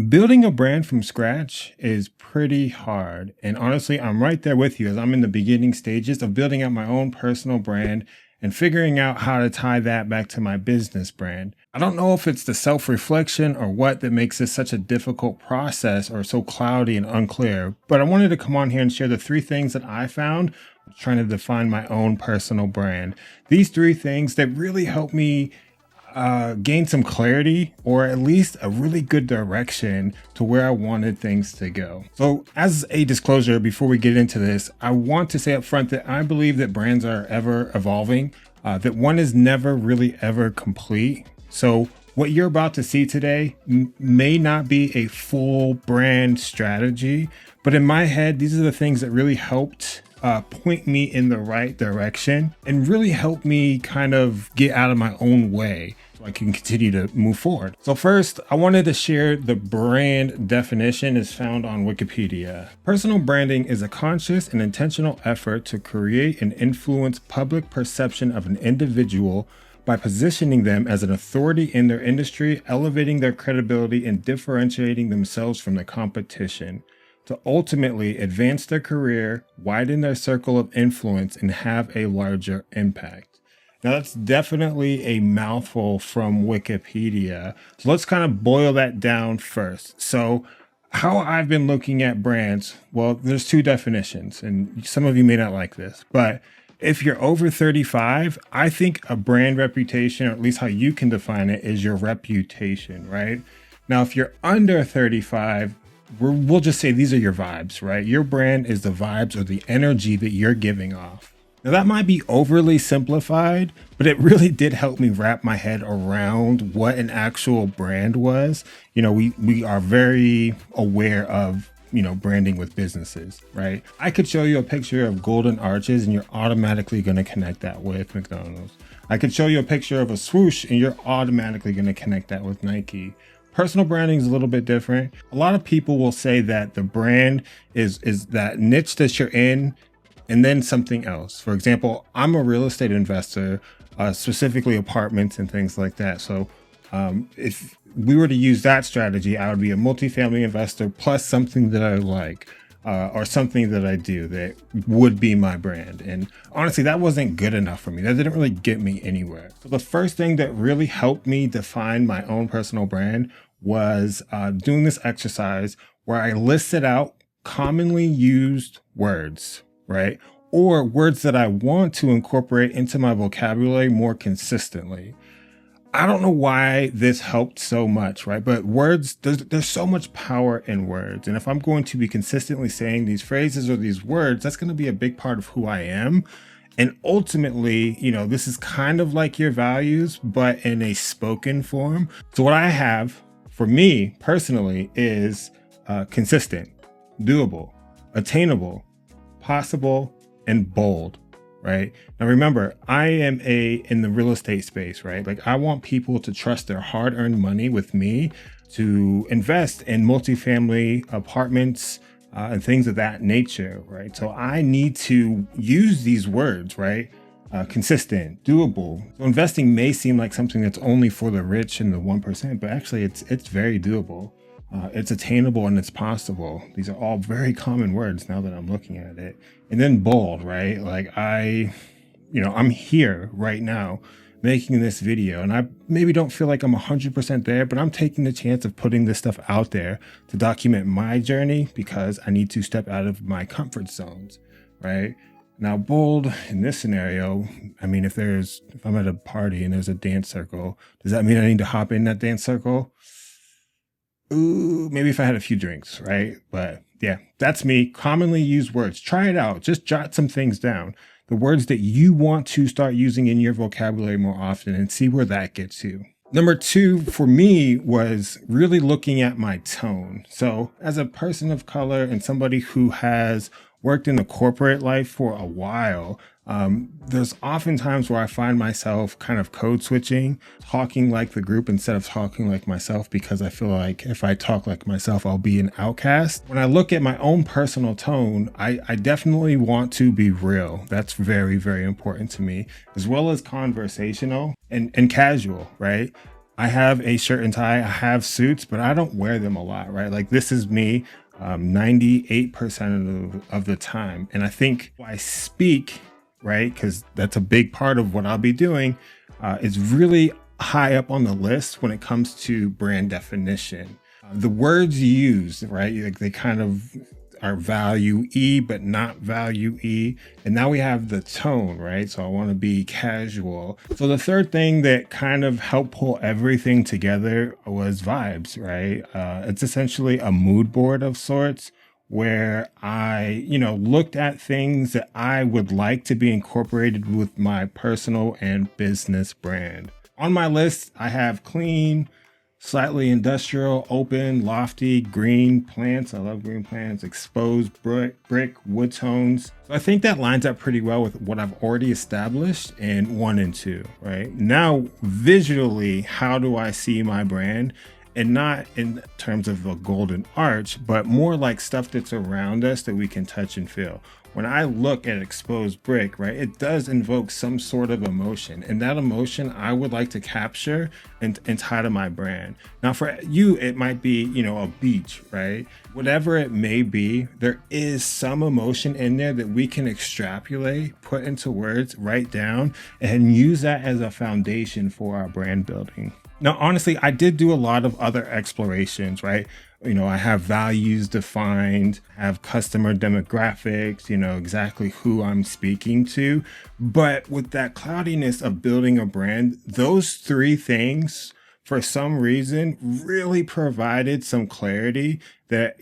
Building a brand from scratch is pretty hard. And honestly, I'm right there with you as I'm in the beginning stages of building out my own personal brand and figuring out how to tie that back to my business brand. I don't know if it's the self reflection or what that makes this such a difficult process or so cloudy and unclear, but I wanted to come on here and share the three things that I found trying to define my own personal brand. These three things that really help me gain some clarity or at least a really good direction to where I wanted things to go. So as a disclosure, before we get into this, I want to say up front that I believe that brands are ever evolving, that one is never really ever complete. So what you're about to see today may not be a full brand strategy, but in my head, these are the things that really helped point me in the right direction and really help me kind of get out of my own way so I can continue to move forward. So first, I wanted to share the brand definition is found on Wikipedia. Personal branding is a conscious and intentional effort to create and influence public perception of an individual by positioning them as an authority in their industry, elevating their credibility, and differentiating themselves from the competition to ultimately advance their career, widen their circle of influence, and have a larger impact. Now, that's definitely a mouthful from Wikipedia. So let's kind of boil that down first. So how I've been looking at brands, well, there's two definitions, and some of you may not like this, but if you're over 35, I think a brand reputation, or at least how you can define it, is your reputation, right? Now, if you're under 35, we'll just say these are your vibes, right? Your brand is the vibes or the energy that you're giving off. Now that might be overly simplified, but it really did help me wrap my head around what an actual brand was. You know, we are very aware of, branding with businesses, right? I could show you a picture of golden arches and you're automatically going to connect that with McDonald's. I could show you a picture of a swoosh and you're automatically going to connect that with Nike. Personal branding is a little bit different. A lot of people will say that the brand is that niche that you're in and then something else. For example, I'm a real estate investor, specifically apartments and things like that. So if we were to use that strategy, I would be a multifamily investor plus something that I like or something that I do that would be my brand. And honestly, that wasn't good enough for me. That didn't really get me anywhere. So the first thing that really helped me define my own personal brand was doing this exercise where I listed out commonly used words, right? Or words that I want to incorporate into my vocabulary more consistently. I don't know why this helped so much, right? But words, there's so much power in words. And if I'm going to be consistently saying these phrases or these words, that's going to be a big part of who I am. And ultimately, this is kind of like your values, but in a spoken form. So what I have for me personally is consistent, doable, attainable, possible, and bold. Right now, remember, I am in the real estate space, right? Like I want people to trust their hard-earned money with me to invest in multifamily apartments and things of that nature, right? So I need to use these words, right? Consistent, doable. So investing may seem like something that's only for the rich and the 1%, but actually it's very doable. It's attainable and it's possible. These are all very common words now that I'm looking at it. And then bold, right? Like I'm here right now making this video and I maybe don't feel like I'm 100% there, but I'm taking the chance of putting this stuff out there to document my journey because I need to step out of my comfort zones, right? Now, bold in this scenario, I mean, if I'm at a party and there's a dance circle, does that mean I need to hop in that dance circle? Ooh, maybe if I had a few drinks, right? But yeah, that's me. Commonly used words. Try it out. Just jot some things down. The words that you want to start using in your vocabulary more often and see where that gets you. Number two for me was really looking at my tone. So as a person of color and somebody who has worked in the corporate life for a while, there's often times where I find myself kind of code switching, talking like the group instead of talking like myself because I feel like if I talk like myself, I'll be an outcast. When I look at my own personal tone, I definitely want to be real. That's very, very important to me, as well as conversational and casual, right? I have a shirt and tie, I have suits, but I don't wear them a lot, right? Like this is me 98% of the time. And I think I speak, right? Because that's a big part of what I'll be doing, is really high up on the list when it comes to brand definition. The words used, right? Like they kind of are value E, but not value E. And now we have the tone, right? So I want to be casual. So the third thing that kind of helped pull everything together was vibes, right? It's essentially a mood board of sorts where I, looked at things that I would like to be incorporated with my personal and business brand. On my list, I have clean, slightly industrial, open, lofty, green plants. I love green plants, exposed brick, wood tones. So I think that lines up pretty well with what I've already established in 1 and 2, right? Now, visually, how do I see my brand? And not in terms of a golden arch, but more like stuff that's around us that we can touch and feel. When I look at exposed brick, right, it does invoke some sort of emotion. And that emotion I would like to capture and tie to my brand. Now for you, it might be, a beach, right? Whatever it may be, there is some emotion in there that we can extrapolate, put into words, write down, and use that as a foundation for our brand building. Now, honestly, I did do a lot of other explorations, right? I have values defined, have customer demographics, exactly who I'm speaking to. But with that cloudiness of building a brand, those 3 things, for some reason, really provided some clarity that,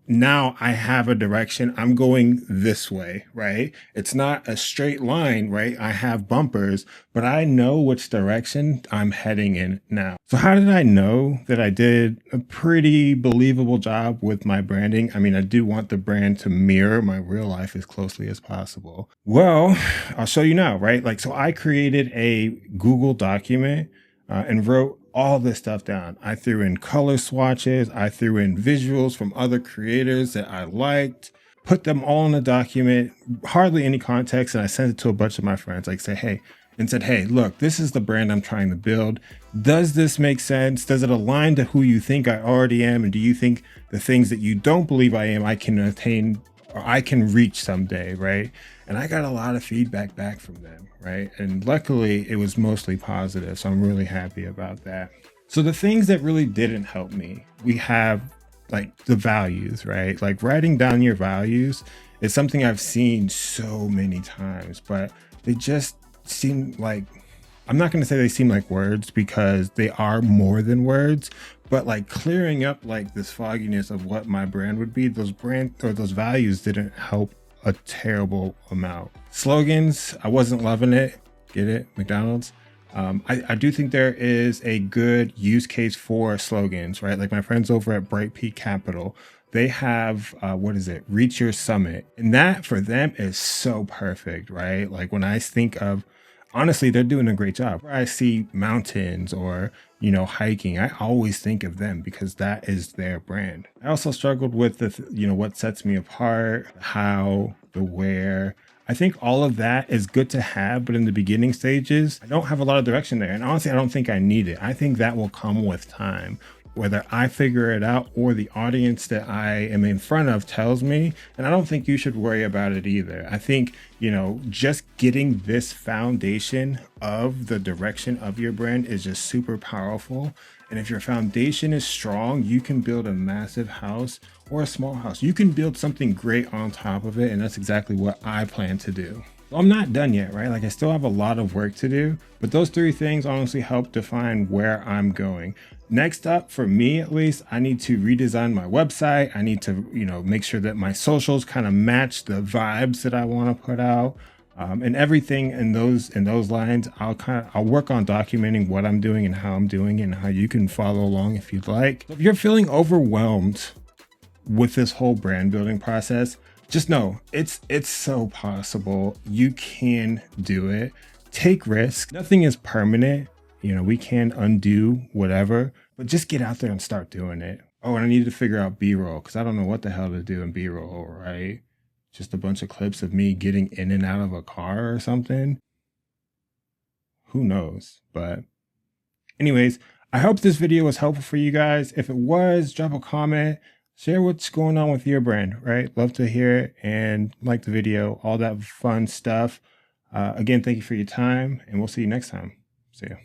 now I have a direction. I'm going this way, right? It's not a straight line, right? I have bumpers, but I know which direction I'm heading in now. So how did I know that I did a pretty believable job with my branding? I mean, I do want the brand to mirror my real life as closely as possible. Well, I'll show you now, right? So I created a Google document and wrote all this stuff down. I threw in color swatches. I threw in visuals from other creators that I liked, put them all in a document, hardly any context. And I sent it to a bunch of my friends, said, hey, look, this is the brand I'm trying to build. Does this make sense? Does it align to who you think I already am? And do you think the things that you don't believe I am, I can attain or I can reach someday, right? And I got a lot of feedback back from them, right? And luckily it was mostly positive. So I'm really happy about that. So the things that really didn't help me, we have the values, right? Like writing down your values is something I've seen so many times, but they just seem like, I'm not going to say they seem like words because they are more than words, but clearing up this fogginess of what my brand would be, those values didn't help a terrible amount. Slogans, I wasn't loving it. Get it? McDonald's. I do think there is a good use case for slogans, right? Like my friends over at Bright Peak Capital, they have, Reach Your Summit. And that for them is so perfect, right? Like when I think of, honestly, they're doing a great job. Where I see mountains or, hiking, I always think of them because that is their brand. I also struggled with what sets me apart, how, the where. I think all of that is good to have, but in the beginning stages, I don't have a lot of direction there. And honestly, I don't think I need it. I think that will come with time. Whether I figure it out or the audience that I am in front of tells me, and I don't think you should worry about it either. I think, just getting this foundation of the direction of your brand is just super powerful. And if your foundation is strong, you can build a massive house or a small house. You can build something great on top of it. And that's exactly what I plan to do. I'm not done yet, right? I still have a lot of work to do, but those 3 things honestly help define where I'm going. Next up, for me at least, I need to redesign my website. I need to, make sure that my socials kind of match the vibes that I want to put out. And everything in those lines, I'll work on documenting what I'm doing and how I'm doing it and how you can follow along if you'd like. So if you're feeling overwhelmed with this whole brand building process, just know it's so possible. You can do it. Take risks. Nothing is permanent. We can undo whatever, but just get out there and start doing it. Oh, and I need to figure out B-roll because I don't know what the hell to do in B-roll, right? Just a bunch of clips of me getting in and out of a car or something. Who knows? But anyways, I hope this video was helpful for you guys. If it was, drop a comment, share what's going on with your brand, right? Love to hear it, and like the video, all that fun stuff. Again, thank you for your time, and we'll see you next time. See ya.